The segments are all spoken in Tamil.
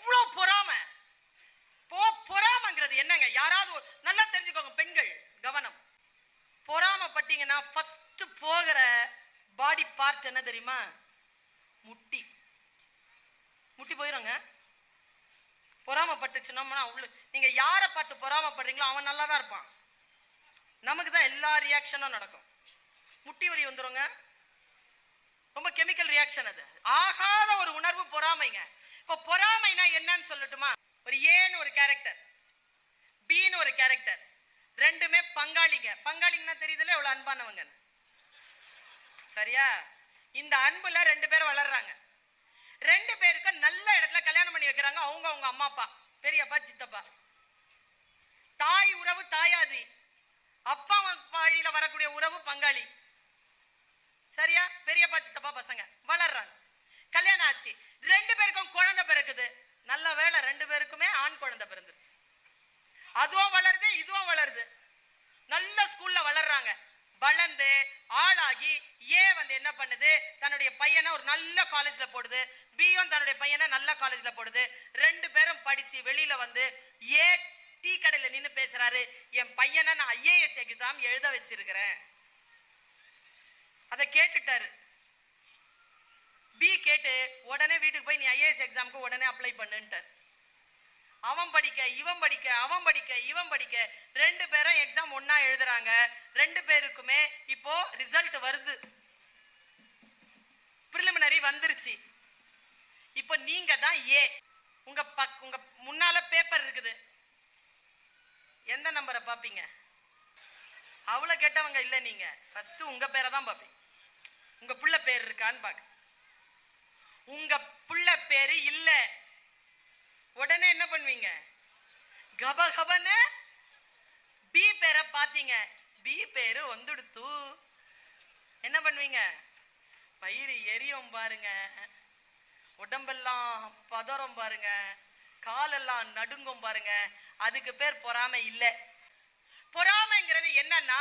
அவ்வளோ பொறாமை. பொறாமைங்கிறது என்னங்க? யாராவது நல்லா தெரிஞ்சுக்கோங்க பெண்கள், கவனம். பொறாமைப்பட்டீங்கன்னா ஃபர்ஸ்ட் போகிற பாடி பார்ட் என்ன தெரியுமா? முட்டி. முட்டி போயிருங்க. பொறாமைப்பட்டுச்சுன்னா உள்ள நீங்க யாரை பார்த்து பொறாமைப்படுறீங்களோ அவன் நல்லா தான் இருப்பான். நமக்கு தான் எல்லா ரியாக்ஷனும் நடக்கும். முட்டி வலி வந்துருங்க. ரொம்ப கெமிக்கல் ரியாக்ஷன் அது. ஆகாத ஒரு உணர்வு பொறாமைங்க. இப்போ பொறாமைனா என்னன்னு சொல்லட்டுமா? ஒரு ஏன்னு ஒரு கேரக்டர், பின்னு ஒரு கேரக்டர், ரெண்டுமே பங்காளிங்க. பங்காளிங்கன்னா தெரியுதுல எவ்வளவு அன்பானவங்க. சரியா? இந்த அன்புல ரெண்டு பேரும் வளர்றாங்க. ரெண்டு பேருக்கும் நல்ல இடத்துல கல்யாணம் பண்ணி வைக்கிறாங்க. அவங்க அவங்க அம்மா அப்பா, பெரியப்பா சித்தப்பா. தாய் உறவு தாயாதி, அப்பா வழியில வரக்கூடிய உறவு பங்காளி. சரியா? பெரியப்பா சித்தப்பா பசங்க வளர்றாங்க. கல்யாணம் ஆச்சு. ரெண்டு பேருக்கும் குழந்தை பிறக்குது. நல்ல வேளை ரெண்டு பேருக்குமே ஆண் குழந்தை பிறந்துருச்சு. அதுவும் வளருது, இதுவும் வளருது. நல்ல ஸ்கூல்ல வளர்றாங்க. வளர்ந்து ஆளாகி ஏ என்ன பண்ணுது? தன்னுடைய பையனை ஒரு நல்ல காலேஜ்ல போடுது. பியும் தன்னுடைய பையனை நல்ல காலேஜ்ல போடுது. ரெண்டு பேரும் படிச்சு வெளியில வந்து ஏ டீ கடையில நின்று பேசுறாரு, என் பையனை நான் ஐஏஎஸ் எக்ஸாம் எழுத வச்சிருக்கிறேன். அதை கேட்டுட்டாரு. பி கேட்டு உடனே வீட்டுக்கு போய் நீ ஐஏஎஸ் எக்ஸாமுக்கு உடனே அப்ளை பண்ணுன்ட்டார். அவன் படிக்க இவன் படிக்க, அவன் படிக்க இவன் படிக்க, ரெண்டு பேரும் எக்ஸாம் ஒன்னா எழுதுறாங்க. ரெண்டு பேருக்குமே இப்போ ரிசல்ட் வருது. பிரிலிமினரி வந்துருச்சு. இப்போ நீங்க தான் ஏ. உங்க முன்னால பேப்பர் இருக்குது. எந்த நம்பரை பாப்பீங்க? அவ்வளவு கெட்டவங்க இல்ல நீங்க. ஃபர்ஸ்ட் உங்க பேரை தான் பாப்பீங்க. உங்க புள்ள பேர் இருக்கான்னு பாக்க. உங்க புள்ள பேரு இல்ல, உடனே என்ன பண்ணுவீங்க? கபகபன்னு பி பேரை பாத்தீங்க. பி பேரு வந்துடுத்து. என்ன பண்ணுவீங்க? பயிறு எரியும் பாருங்க, உடம்பெல்லாம் பதறம் பாருங்க, காலெல்லாம் நடுங்கும் பாருங்க. அதுக்கு பேர் பொறாமை இல்ல. பொறாமைங்கிறது என்னன்னா,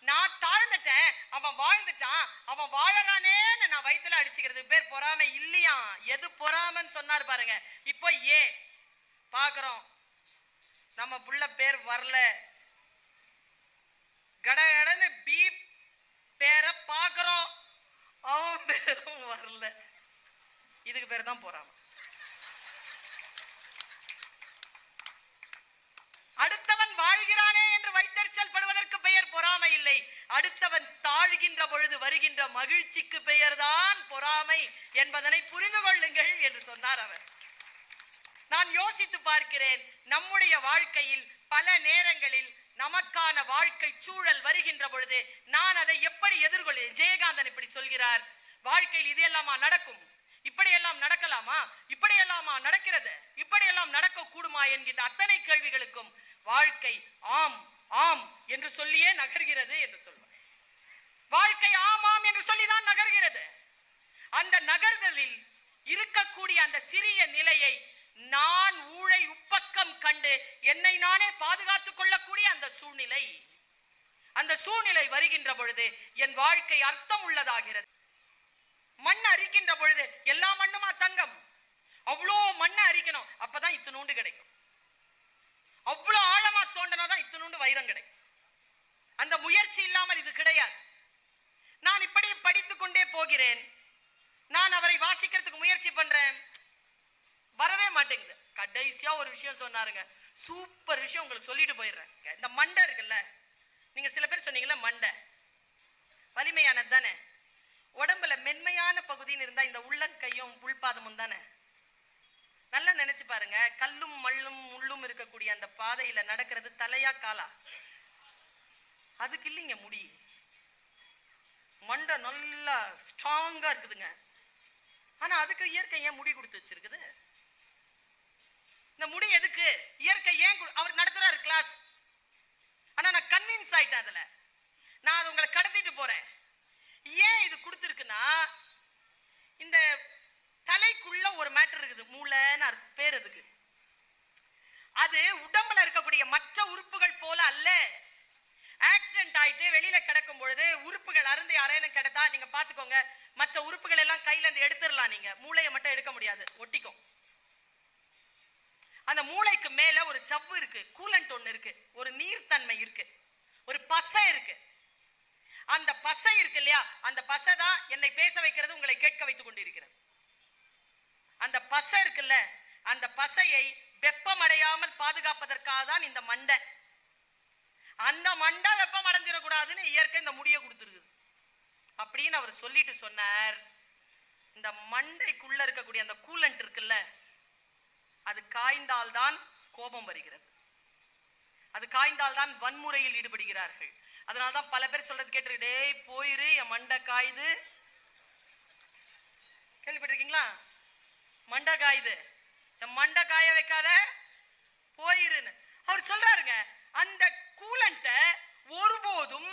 நான் தாழ்ந்துட்டேன், அவன் வாழ்ந்துட்டான், அவன் வாழறானே நான் வயிற்றுல அடிச்சுக்கிறது பேர் பொறாமை இல்லையா? எது பொறாமைன்னு சொன்னார் பாருங்க. இப்போ ஏ பாக்குறோம், நம்ம புள்ள பேர் வரல. கடகடன்னு பி பேரை பாக்குறோம், அவன் பேரும் வரல. இதுக்கு பேர் தான் பொறாமை. அடுத்தவன் வாழ்கிறானே என்று வைத்தறிச்சல் படுவதற்கு பெயர் பொறாமை இல்லை. அடுத்தவன் தாழ்கின்ற பொழுது வருகின்ற மகிழ்ச்சிக்கு பெயர் தான் பொறாமை என்பதனை புரிந்து கொள்ளுங்கள் என்று சொன்னார் அவர். நான் யோசித்து பார்க்கிறேன், நம்முடைய வாழ்க்கையில் பல நேரங்களில் நமக்கான வாழ்க்கை சூழல் வருகின்ற பொழுது நான் அதை எப்படி எதிர்கொள்கிறேன்? ஜெயகாந்தன் இப்படி சொல்கிறார், வாழ்க்கையில் இது எல்லாமா நடக்கும், இப்படியெல்லாம் நடக்கலாமா, இப்படியெல்லாமா நடக்கிறது, இப்படியெல்லாம் நடக்க கூடுமா என்கின்ற அத்தனை கேள்விகளுக்கும் வாழ்க்கை ஆம் ஆம் என்று சொல்லியே நகர்கிறது என்று சொல்வார். வாழ்க்கை ஆமாம் என்று சொல்லிதான் நகர்கிறது. அந்த நகர்தலில் இருக்கக்கூடிய அந்த சிறிய நிலையை நான் ஊழை உப்பக்கம் கண்டு என்னை நானே பாதுகாத்துக் கொள்ளக்கூடிய அந்த சூழ்நிலை வருகின்ற பொழுது என் வாழ்க்கை அர்த்தம் உள்ளதாகிறது. மண் அரிக்கின்ற பொழுது எல்லா மண்ணுமா தங்கம்? அவ்வளோ மண்ணை அரிக்கணும், அப்பதான் இத்தினூண்டு கிடைக்கும். அவ்வளோ ஆழமா தோண்டனாதான் இத்தினூண்டு வைரம் கிடைக்கும். அந்த முயற்சி இல்லாமல் இது கிடையாது. நான் இப்படி படித்துக் கொண்டே போகிறேன். நான் அவரை வாசிக்கிறதுக்கு முயற்சி பண்றேன், வரவே மாட்டேங்குது. கடைசியா ஒரு விஷயம் சொன்னாருங்க, சூப்பர் விஷயம் உங்களுக்கு சொல்லிட்டு போயிடுறேன். இந்த மண்டை இருக்குல்ல, நீங்க சில பேர் சொன்னீங்கல்ல மண்டை வலிமையானது தானே, உடம்புல மென்மையான பகுதின்னு இருந்தா இந்த உள்ளங்கையும் உள்பாதமும் தானே. நல்லா நினைச்சு பாருங்க, கல்லும் மல்லும் முள்ளும் இருக்கக்கூடிய அந்த பாதையில நடக்கிறது தலையா காலா? அதுக்கு இல்லைங்க முடி. மண்டை நல்லா ஸ்ட்ராங்கா இருக்குதுங்க. ஆனா அதுக்கு இயற்கை ஏன் முடி கொடுத்து வச்சிருக்குது? இந்த முடி எதுக்கு? இயற்கை ஏன் அவர் நடத்துறாரு கிளாஸ். ஆனா நான் கன்வின்ஸ் ஆயிட்டேன். அதுல நான் அது உங்களை கடத்திட்டு போறேன். ஏன் இது கொடுத்துருக்குன்னா, இந்த தலைக்குள்ள ஒரு மேட்டர் இருக்குது, மூளைன்னு பேர். அதுக்கு அது உடம்புல இருக்கக்கூடிய மற்ற உறுப்புகள் போல அல்ல. ஆக்சிடென்ட் ஆயிட்டு வெளியில கிடக்கும் பொழுது உறுப்புகள் அருந்து யாரேனும் கிடத்தா நீங்க பாத்துக்கோங்க, மற்ற உறுப்புகள் எல்லாம் கையில இருந்து எடுத்துடலாம். நீங்க மூளையை மட்டும் எடுக்க முடியாது, ஒட்டிக்கும். அந்த மூளைக்கு மேல ஒரு சவ்வு இருக்கு, கூலண்ட் ஒண்ணு இருக்கு, ஒரு நீர்த்தன்மை இருக்கு, ஒரு பசை இருக்கு. அந்த பசை இருக்கு இல்லையா, அந்த பசை தான் என்னை பேச வைக்கிறது, உங்களை கேட்க வைத்துக் கொண்டிருக்கிறது. அந்த பசை இருக்குல்ல, அந்த பசையை வெப்பம் அடையாமல் பாதுகாப்பதற்காக தான் இந்த மண்டை. அந்த மண்டை வெப்பம் அடைஞ்சிடக்கூடாதுன்னு இயற்கை இந்த முடியை கொடுத்துருக்குது அப்படின்னு அவர் சொல்லிட்டு சொன்னார். இந்த மண்டைக்குள்ள இருக்கக்கூடிய அந்த கூலண்ட் இருக்குல்ல, அது காய்ந்தால்தான் கோபம் வருகிறது, அது காய்ந்தால்தான் வன்முறையில் ஈடுபடுகிறார்கள். அதனால்தான் பல பேர் சொல்றது கேட்டு, டேய் போயிரு என் மண்டை காயுது, கேள்விப்பட்டிருக்கீங்களா? மண்டை காயுது, என் மண்டை காய வைக்காத போயிருன்னு அவர் சொல்றாருங்க. அந்த கூலண்ட்டை ஒருபோதும்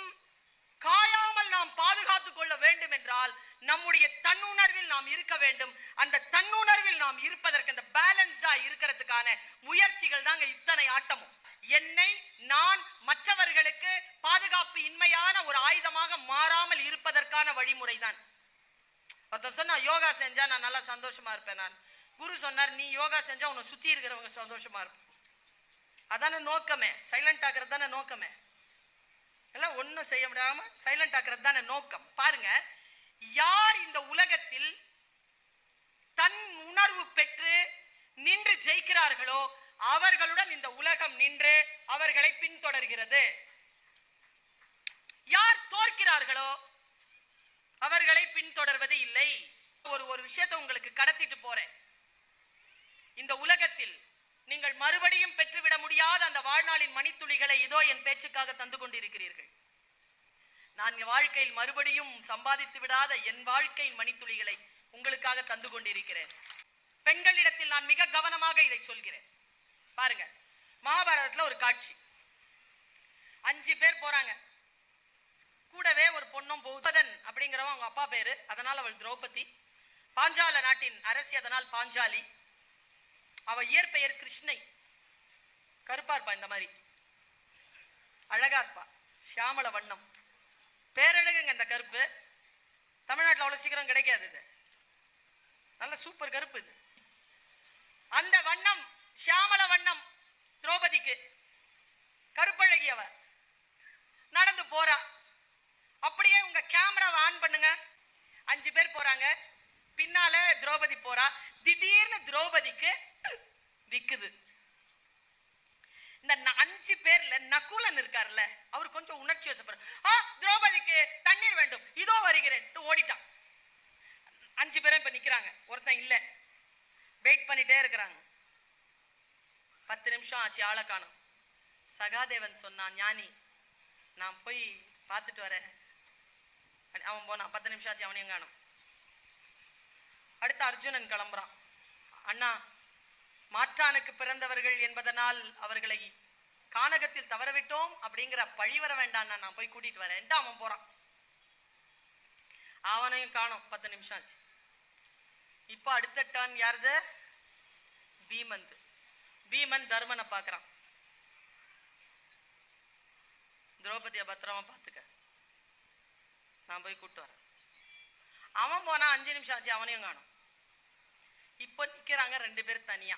காயாமல் நாம் பாதுகாத்துக் கொள்ள வேண்டும் என்றால் நம்முடைய தன்னுணர்வில் நாம் இருக்க வேண்டும். அந்த தன்னுணர்வில் நாம் இருப்பதற்கு, அந்த பேலன்ஸா இருக்கிறதுக்கான முயற்சிகள் தாங்க இத்தனை ஆட்டமும். என்னை நான் மற்றவர்களுக்கு பாதுகாப்பு இன்மையான ஒரு ஆயுதமாக மாறாமல் இருப்பதற்கான வழிமுறை தான். ஒருத்தர் சொன்னா யோகா செஞ்சா நான் நல்லா சந்தோஷமா இருப்பேன். நான் குரு சொன்னார், நீ யோகா செஞ்சா உன்னை சுத்தி இருக்கிறவங்க சந்தோஷமா இருப்பேன். அதான நோக்கமே, சைலண்ட் ஆக்குறது தானே நோக்கமே. எல்லாம் ஒன்னும் செய்ய முடியாம சைலண்ட் ஆக்குறது தானே நோக்கம். பாருங்க, யார் இந்த உலகத்தில் தன் உணர்வு பெற்று நின்று ஜெயிக்கிறார்களோ அவர்களுடன் இந்த உலகம் நின்று அவர்களை பின்தொடர்கிறது. யார் தோற்கிறார்களோ அவர்களை பின்தொடர்வது இல்லை. ஒரு விஷயத்தை உங்களுக்கு கடத்திட்டு போறேன். இந்த உலகத்தில் நீங்கள் மறுபடியும் பெற்றுவிட முடியாத அந்த வாழ்நாளின் மணித்துளிகளை இதோ என் பேச்சுக்காக தந்து கொண்டிருக்கிறீர்கள். நான் வாழ்க்கையில் மறுபடியும் சம்பாதித்து விடாத என் வாழ்க்கையின் மணித்துளிகளை உங்களுக்காக தந்து கொண்டிருக்கிறேன். பெண்களிடத்தில் நான் மிக கவனமாக இதை சொல்கிறேன். பாருங்க, மகாபாரதத்துல ஒரு காட்சி. 5 பேர் போறாங்க, கூடவே ஒரு பொண்ணும் பௌதன் அப்படிங்கிறவன் அவங்க அப்பா பேரு, அதனால அவள் திரௌபதி. பாஞ்சால நாட்டின் அரசி, அதனால் பாஞ்சாலி. அவ இயற்பெயர் கிருஷ்ணை. கருப்பா இருப்பா, இந்த மாதிரி அழகா இருப்பா, சியாமள வண்ணம், பேரழகுங்க. இந்த கருப்பு தமிழ்நாட்டில் அவ்வளவு சீக்கிரம் கிடைக்காது, இது நல்ல சூப்பர் கருப்பு இது. அந்த வண்ணம், சியாமள வண்ணம் திரௌபதிக்கு. கருப்பழகி அவ நடந்து போறா. அப்படியே உங்க கேமராவை ஆன் பண்ணுங்க. 5 பேர் போறாங்க, பின்னால திரௌபதி போறா. திடீர்னு திரௌபதிக்கு விக்குது. இந்த 5 பேர்ல நகுலன் இருக்கார்ல, அவர் கொஞ்சம் உணர்ச்சி வசப்படுற, திரௌபதிக்கு தண்ணீர் வேண்டும், இதோ வருகிறேன், ஓடிட்டான். 5 பேரும் இப்ப நிக்கிறாங்க, ஒருத்தன் இல்ல, வெயிட் பண்ணிட்டே இருக்கிறாங்க. 10 நிமிஷம் ஆச்சு, ஆளை காணோம். சகாதேவன் சொன்னான், ஞானி நான் போய் பார்த்துட்டு வரேன். அவன் போனான், 10 நிமிஷம் ஆச்சு, அவனையும் காணோம். அடுத்து அர்ஜுனன் கிளம்புறான். அண்ணா, மாற்றானுக்கு பிறந்தவர்கள் என்பதனால் அவர்களை கானகத்தில் தவறவிட்டோம் அப்படிங்கிற பழி வர வேண்டாம், நான் போய் கூட்டிட்டு வரேன். அவன் போறான், அவனையும் காணோம். 10 நிமிஷம் ஆச்சு. இப்ப அடுத்த டர்ன் யாருது? பீமன். பீமன் தர்மனை பாக்குறான். திரௌபதியை பத்திரமா பாத்துக்க, நான் போய் கூட்டு வரேன். அவன் போனா 5 நிமிஷம் ஆச்சு, அவனையும் காணோம். இப்ப நிக்கிறாங்க 2 பேர் தனியா.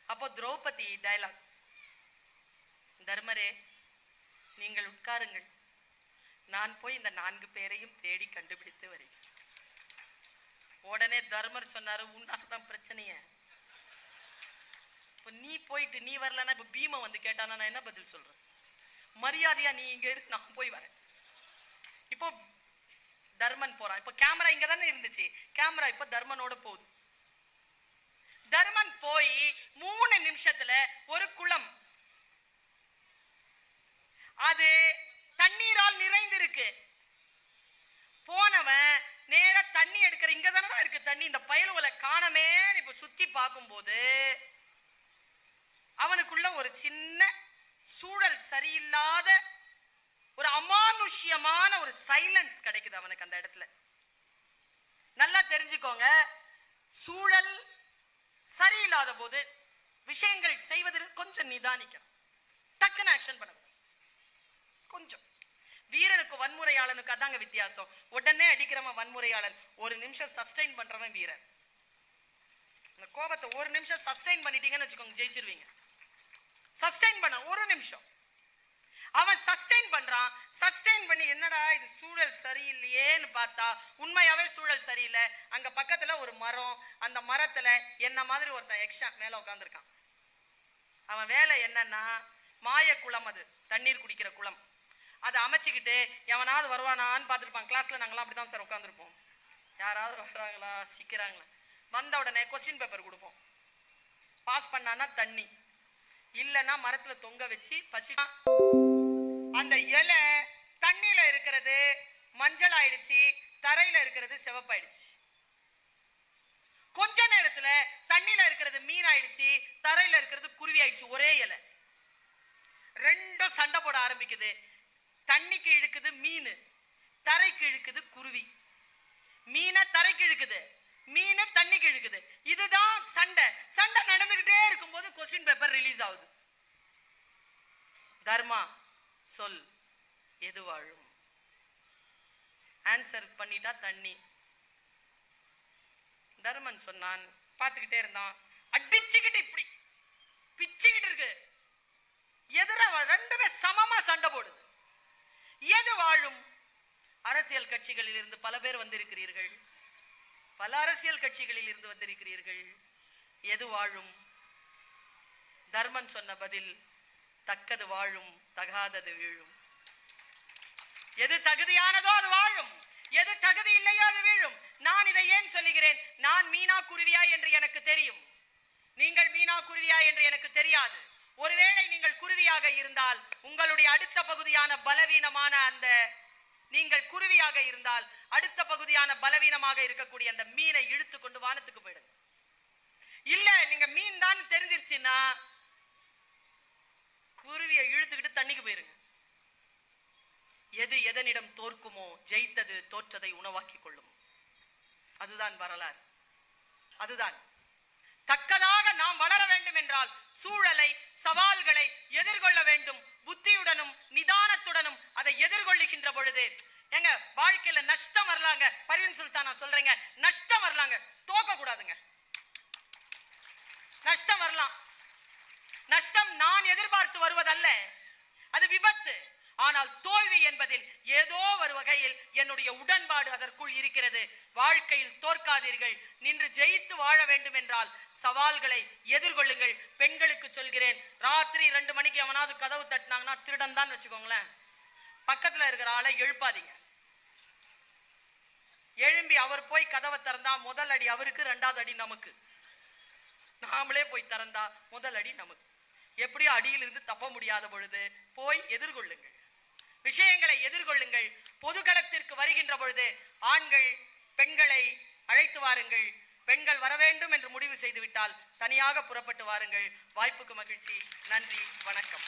அப்போ திரௌபதி டயலாக், தர்மரே நீங்கள் உட்காருங்கள், நான் போய் இந்த 4 பேரையும் தேடி கண்டுபிடித்து வருகிறேன். உடனே தர்மர் சொன்னாரு, உன்னால்தான் பிரச்சனைய. இப்ப நீ போயிட்டு நீ வரலன்னா இப்ப பீம வந்து கேட்டானா நான் என்ன பதில் சொல்றேன்? மரியாதையா நீ இங்க இரு, நான் போய் வரேன். இப்போ தர்மன் போறான். இப்ப கேமரா இங்க தானே இருந்துச்சு, கேமரா இப்ப தர்மனோட போகுது. தர்மன் போய் 3 நிமிஷத்துல ஒரு குளம், அது தண்ணீரால் நிறைந்திருக்கு. போனவன் நேர தண்ணி எடுக்கிற, இங்க தானே இருக்கு தண்ணி, இந்த பயலுவலை காணமே. இப்ப சுத்தி பார்க்கும் போது அவனுக்குள்ள ஒரு சின்ன சூழல் சரியில்லாத ஒரு அமானுஷ்யமான ஒரு சைலன்ஸ் கிடைக்குது அவனுக்கு அந்த இடத்துல. நல்லா தெரிஞ்சுக்கோங்க, சூழல் சரியில்லாத போது விஷயங்கள் செய்வதில் கொஞ்சம் நிதானிக்கணும், டக்குன்னு ஆக்ஷன் பண்ண கொஞ்சம். வீரனுக்கு வன்முறையாளனுக்கு அதாங்க வித்தியாசம். உடனே அடிக்கிறவன் வன்முறையாளன், 1 நிமிஷம் சஸ்டைன் பண்றவன் வீரன். கோபத்தை ஒரு நிமிஷம் சஸ்டைன் பண்ணிட்டீங்கன்னு வச்சுக்கோங்க, ஜெயிச்சிருவீங்க. சஸ்டைன் பண்ண ஒரு நிமிஷம். அவன் சஸ்டைன் பண்றான். சஸ்டைன் பண்ணி என்னடா இது சூழல் சரியில்லையேன்னு பார்த்தா உண்மையாவே சூழல் சரியில்லை. அங்க பக்கத்துல ஒரு மரம், அந்த மரத்துல என்ன மாதிரி ஒருத்தன் எக்ஸ்ட்ரா மேல உட்காந்துருக்கான். அவன் வேலை என்னன்னா மாய குளம், அது தண்ணீர் குடிக்கிற குளம். அதை அமைச்சுக்கிட்டு எவனாவது வருவானான்னு பார்த்துருப்பான். கிளாஸ்ல நாங்களாம் அப்படிதான் சார் உட்காந்துருப்போம். யாராவது வர்றாங்களா சிக்கிறாங்களா, வந்த உடனே கொஸ்டின் பேப்பர் கொடுப்போம். பாஸ் பண்ணானா தண்ணி, இல்லைன்னா மரத்துல தொங்க வச்சு பசி. அந்த இலை தண்ணியில இருக்கிறது மஞ்சள் ஆயிடுச்சு, தரையில இருக்கிறது சிவப்பாயிடுச்சு. கொஞ்ச நேரத்துல தண்ணியில இருக்கிறது மீன் ஆயிடுச்சு, தரையில இருக்கிறது குருவி ஆயிடுச்சு. ஒரே இலை, ரெண்டும் சண்டை போட ஆரம்பிக்குது. தண்ணிக்கு இழுக்குது மீன், தரைக்கு இழுக்குது குருவி. மீனை தரைக்கு இழுக்குது, மீன் தண்ணிக்கு இழுக்குது. இதுதான் சண்டை. சண்டை நடந்துகிட்டே இருக்கும்போது கொஸ்டின் பேப்பர் ரிலீஸ் ஆகுது. தர்மா சொல், எது வாழும்? ஆன்சர் பண்ணிட்டா தண்ணி. தர்மன் சொன்னான், பார்த்துக்கிட்டே இருந்தான். அடிச்சுக்கிட்டு இப்படி பிச்சுக்கிட்டு இருக்கு. எதிர ரெண்டுமே சமமா சண்டை போடுது. எது வாழும்? அரசியல் கட்சிகளில் இருந்து பல பேர் வந்திருக்கிறீர்கள், பல அரசியல் கட்சிகளில் இருந்து வந்திருக்கிறீர்கள். எது வாழும்? தர்மன் சொன்ன பதில், தக்கது வாழும், தகாதது வீழும். எது தகுதியானதோ அது வாழும், எது தகுதி இல்லையோ அது வீழும். நான் இதை ஏன் சொல்லுகிறேன்? நான் மீனா குருவியா என்று எனக்கு தெரியும், நீங்கள் மீனா குருவியா என்று எனக்கு தெரியாது. ஒருவேளை நீங்கள் குருவியாக இருந்தால் உங்களுடைய அடுத்த பகுதியான பலவீனமான அந்த நீங்கள் குருவியாக இருந்தால் அடுத்த பகுதியான பலவீனமாக இருக்கக்கூடிய அந்த மீனை இழுத்து கொண்டு வானத்துக்கு போயிடுங்க. இல்ல நீங்க மீன் தான் தெரிஞ்சிருச்சுன்னா குருவியை இழுத்துக்கிட்டு தண்ணிக்கு போயிருங்க. எது எதனிடம் தோற்குமோ ஜெயித்தது தோற்றதை உணவாக்கி கொள்ளும். அதுதான் வரலாறு. அதுதான் தக்கதாக நாம் வளர வேண்டும் என்றால் சூழலை, சவால்களை எதிர்கொள்ள வேண்டும். புத்தியுடனும் நிதானத்துடனும் அதை எதிர்கொள்ளுகின்ற பொழுது எங்க வாழ்க்கையில நஷ்டம் வரலாங்க. பர்வீன் சுல்தான் நான் சொல்றேங்க, நஷ்டம் வரலாங்க, தோக்க கூடாதுங்க. நஷ்டம் வரலாம். நஷ்டம் நான் எதிர்பார்த்து வருவதல்ல, அது விபத்து. ஆனால் தோல்வி என்பதில் ஏதோ ஒரு வகையில் என்னுடைய உடன்பாடு அதற்குள் இருக்கிறது. வாழ்க்கையில் தோற்காதீர்கள். நின்று ஜெயித்து வாழ வேண்டும் என்றால் சவால்களை எதிர்கொள்ளுங்கள். பெண்களுக்கு சொல்கிறேன், ராத்திரி 2 மணிக்கு எவனாவது கதவு தட்டினாங்கன்னா திருடன் தான் வச்சுக்கோங்களேன், பக்கத்துல இருக்கிற ஆளை எழுப்பாதீங்க. எழும்பி அவர் போய் கதவை திறந்தா முதல் அடி அவருக்கு, 2வது அடி நமக்கு. நாமளே போய் திறந்தா முதல் அடி நமக்கு. எப்படியோ அடியிலிருந்து தப்ப முடியாத பொழுது போய் எதிர்கொள்ளுங்கள், விஷயங்களை எதிர்கொள்ளுங்கள். பொதுகளத்திற்கு வருகின்ற பொழுது ஆண்கள் பெண்களை அழைத்து வாருங்கள். பெண்கள் வர வேண்டும் என்று முடிவு செய்துவிட்டால் தனியாக புறப்பட்டு வாருங்கள். வாய்ப்புக்கு மகிழ்ச்சி. நன்றி, வணக்கம்.